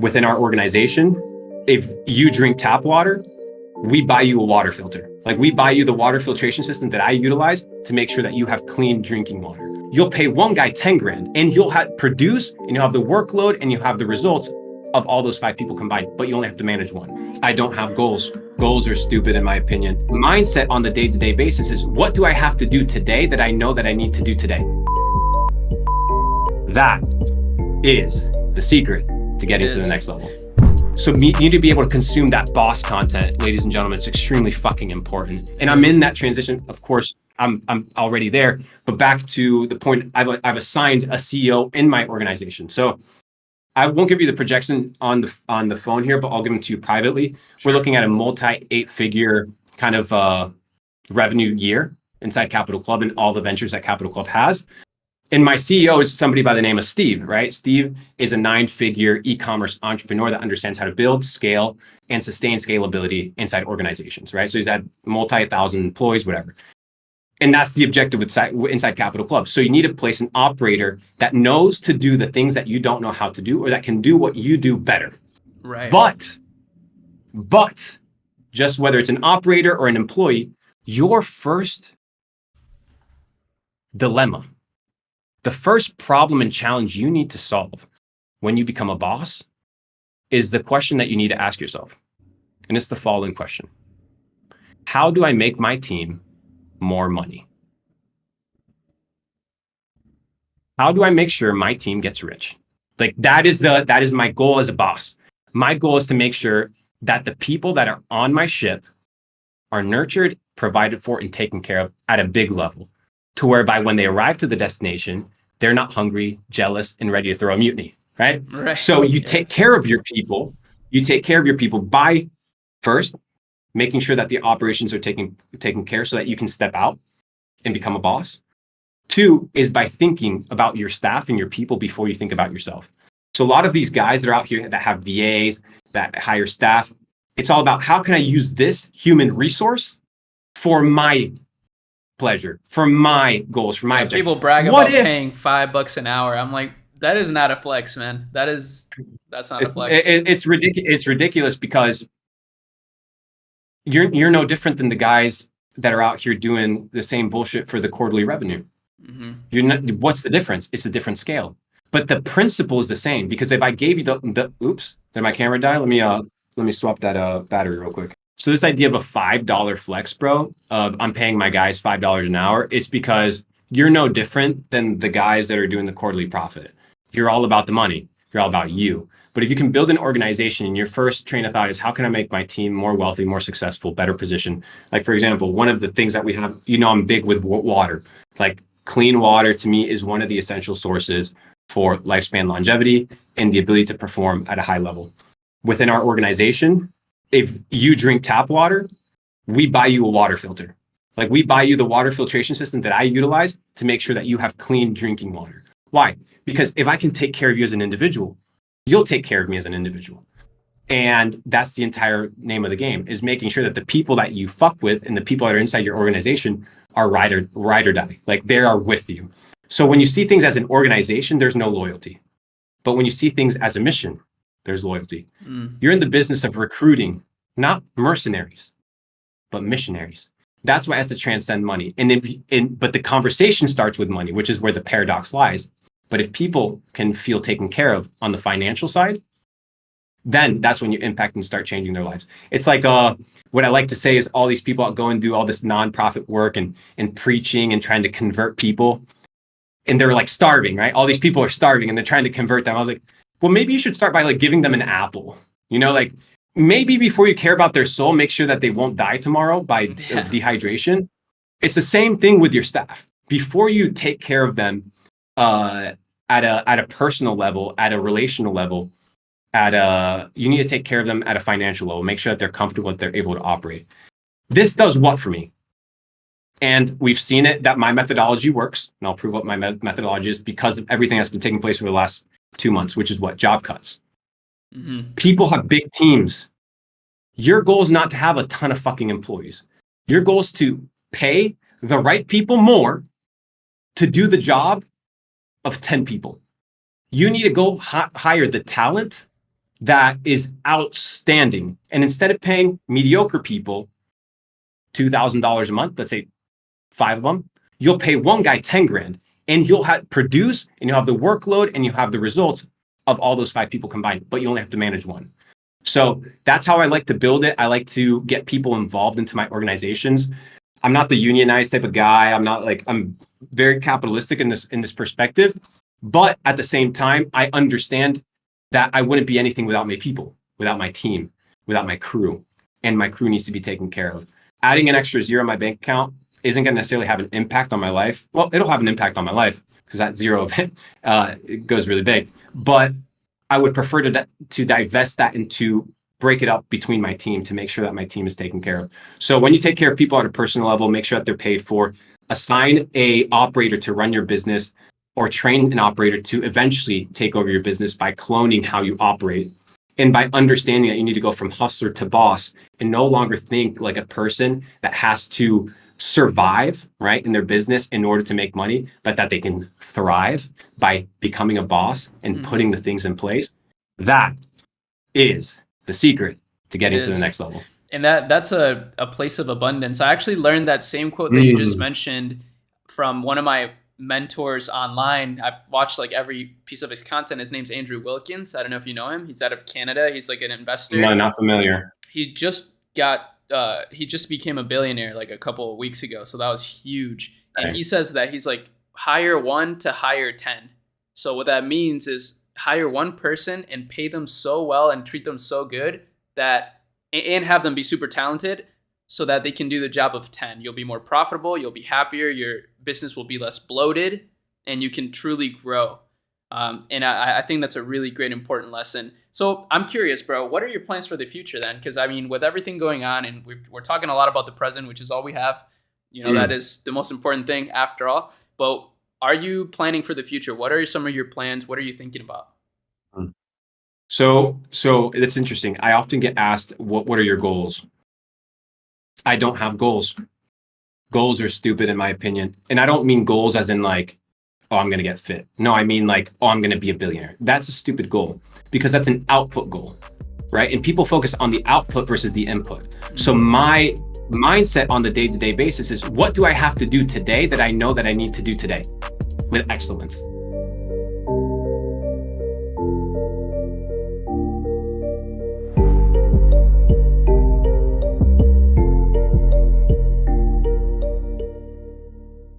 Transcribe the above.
Within our organization, if you drink tap water, we buy you a water filter. Like we buy you the water filtration system that I utilize to make sure that you have clean drinking water. You'll pay one guy 10 grand and he'll produce and you'll have the workload and you'll have the results of all those 5 people combined, but you only have to manage one. I don't have goals. Goals are stupid in my opinion. Mindset on the day-to-day basis is what do I have to do today that I know that I need to do today? That is the secret to getting to the next level. So you need to be able to consume that boss content, ladies and gentlemen. It's extremely fucking important. And I'm in that transition. Of course, I'm already there. But back to the point, I've assigned a CEO in my organization. So I won't give you the projection on the phone here, but I'll give them to you privately. Sure. We're looking at a multi-8-figure kind of revenue year inside Capital Club and all the ventures that Capital Club has. And my CEO is somebody by the name of Steve, right? Steve is a 9-figure e-commerce entrepreneur that understands how to build, scale, and sustain scalability inside organizations, right? So he's had multi-thousand employees, whatever. And that's the objective inside Capital Club. So you need to place an operator that knows to do the things that you don't know how to do or that can do what you do better. Right. But just whether it's an operator or an employee, your first dilemma, the first problem and challenge you need to solve when you become a boss is the question that you need to ask yourself. And it's the following question. How do I make my team more money? How do I make sure my team gets rich? Like that is my goal as a boss. My goal is to make sure that the people that are on my ship are nurtured, provided for, and taken care of at a big level, to whereby when they arrive to the destination, they're not hungry, jealous, and ready to throw a mutiny, right? So you take care of your people. You take care of your people by first making sure that the operations are taken care so that you can step out and become a boss. 2 is by thinking about your staff and your people before you think about yourself. So a lot of these guys that are out here that have VAs, that hire staff, it's all about how can I use this human resource for my pleasure, for my goals, for my objectives. People brag about paying $5 an hour. I'm like, that is not a flex, man. That's not a flex. It's ridiculous. It's ridiculous because you're no different than the guys that are out here doing the same bullshit for the quarterly revenue. Mm-hmm. You're not. What's the difference? It's a different scale, but the principle is the same. Because if I gave you the oops, did my camera die? Let me swap that battery real quick. So this idea of a $5 flex, bro, I'm paying my guys $5 an hour. It's because you're no different than the guys that are doing the quarterly profit. You're all about the money. You're all about you. But if you can build an organization and your first train of thought is how can I make my team more wealthy, more successful, better positioned? Like, for example, one of the things that we have, I'm big with water. Like clean water to me is one of the essential sources for lifespan longevity and the ability to perform at a high level. Within our organization, if you drink tap water, we buy you a water filter. Like we buy you the water filtration system that I utilize to make sure that you have clean drinking water. Why? Because if I can take care of you as an individual, you'll take care of me as an individual. And that's the entire name of the game, is making sure that the people that you fuck with and the people that are inside your organization are ride or die. Like they are with you. So when you see things as an organization, there's no loyalty. But when you see things as a mission, there's loyalty. You're in the business of recruiting, not mercenaries, but missionaries. That's why it has to transcend money. But the conversation starts with money, which is where the paradox lies. But if people can feel taken care of on the financial side, then that's when you impact and start changing their lives. It's like what I like to say is all these people go and do all this nonprofit work and preaching and trying to convert people. And they're like starving, right? All these people are starving and they're trying to convert them. I was like, well, maybe you should start by like giving them an apple. Like maybe before you care about their soul, make sure that they won't die tomorrow by dehydration. It's the same thing with your staff. Before you take care of them at a personal level, at a relational level, you need to take care of them at a financial level. Make sure that they're comfortable, that they're able to operate. This does what for me? And we've seen it that my methodology works, and I'll prove what my methodology is because of everything that's been taking place over the last 2 months, which is what? Job cuts. Mm-hmm. People have big teams. Your goal is not to have a ton of fucking employees. Your goal is to pay the right people more to do the job of 10 people. You need to go hire the talent that is outstanding. And instead of paying mediocre people $2,000 a month, let's say 5 of them, you'll pay one guy 10 grand, and he'll produce, and you'll have the workload, and you have the results of all those 5 people combined, but you only have to manage one. So that's how I like to build it. I like to get people involved into my organizations. I'm not the unionized type of guy. I'm very capitalistic in this perspective, but at the same time, I understand that I wouldn't be anything without my people, without my team, without my crew, and my crew needs to be taken care of. Adding an extra zero in my bank account isn't going to necessarily have an impact on my life. Well, it'll have an impact on my life because that zero of it, it goes really big. But I would prefer to divest that and to break it up between my team to make sure that my team is taken care of. So when you take care of people at a personal level, make sure that they're paid for. Assign a operator to run your business, or train an operator to eventually take over your business by cloning how you operate. And by understanding that you need to go from hustler to boss and no longer think like a person that has to survive, right, in their business in order to make money, but that they can thrive by becoming a boss and putting the things in place. That is the secret to getting to the next level. And that's a place of abundance. I actually learned that same quote that you just mentioned from one of my mentors online. I've watched like every piece of his content. His name's Andrew Wilkins. I don't know if you know him. He's out of Canada. He's like an investor. No, not familiar. He just became a billionaire like a couple of weeks ago. So that was huge. And he says that he's like, hire 1 to hire 10. So what that means is hire one person and pay them so well and treat them so good that, and have them be super talented so that they can do the job of 10. You'll be more profitable. You'll be happier. Your business will be less bloated, and you can truly grow. And I think that's a really great, important lesson. So I'm curious, bro, what are your plans for the future then? Because I mean, with everything going on, and we're talking a lot about the present, which is all we have, that is the most important thing after all. But are you planning for the future? What are some of your plans? What are you thinking about? So it's interesting. I often get asked, what are your goals? I don't have goals. Goals are stupid in my opinion. And I don't mean goals as in like, oh, I'm going to get fit. No, I mean like, oh, I'm going to be a billionaire. That's a stupid goal because that's an output goal, right? And people focus on the output versus the input. So my mindset on the day-to-day basis is, what do I have to do today that I know that I need to do today with excellence?